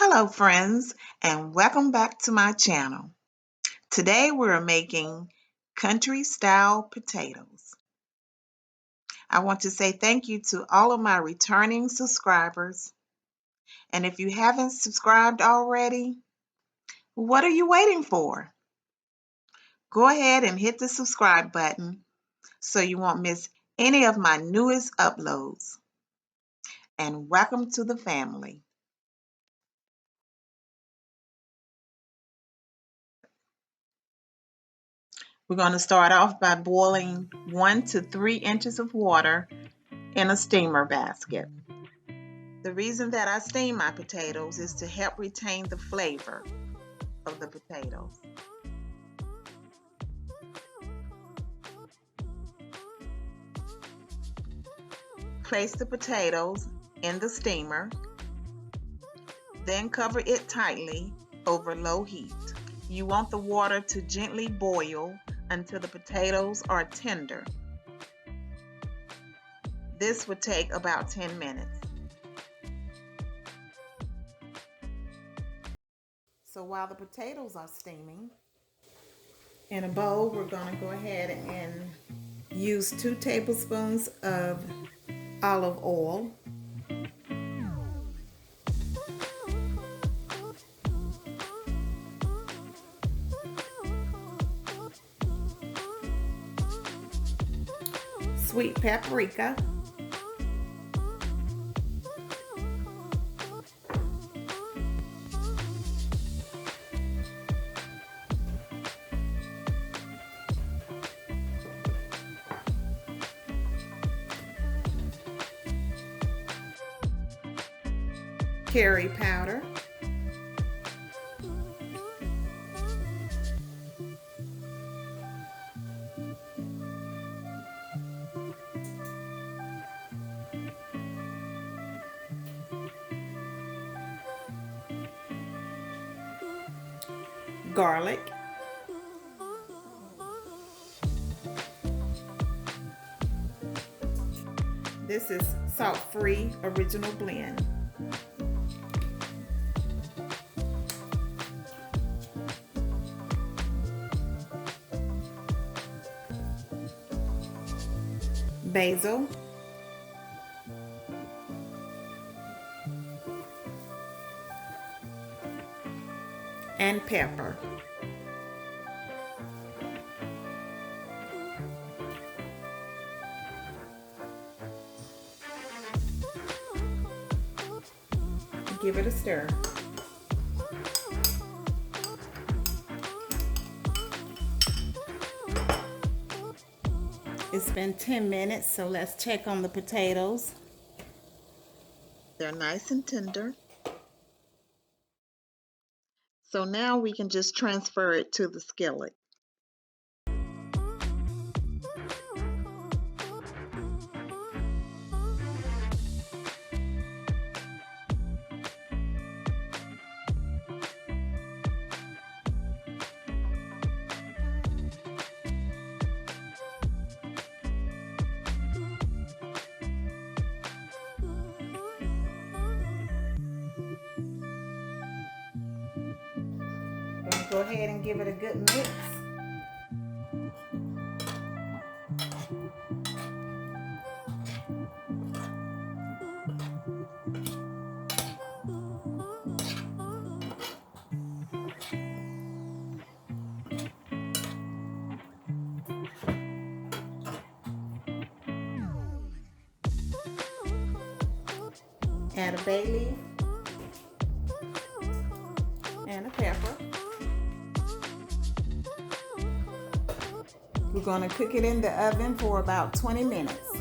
Hello friends, and welcome back to my channel. Today we're making country style potatoes. I want to say thank you to all of my returning subscribers. And if you haven't subscribed already, what are you waiting for? Go ahead and hit the subscribe button so you won't miss any of my newest uploads. And welcome to the family. We're going to start off by boiling 1 to 3 inches of water in a steamer basket. The reason that I steam my potatoes is to help retain the flavor of the potatoes. Place the potatoes in the steamer, then cover it tightly over low heat. You want the water to gently boil until the potatoes are tender. This would take about 10 minutes. So while the potatoes are steaming, in a bowl we're going to go ahead and use 2 tablespoons of olive oil. Sweet paprika. Curry powder. Garlic. This is salt-free original blend. Basil. And pepper. Give it a stir. It's been 10 minutes, so let's check on the potatoes. They're nice and tender. So now we can just transfer it to the skillet. Go ahead and give it a good mix. Add a bay leaf and a pepper. We're going to cook it in the oven for about 20 minutes.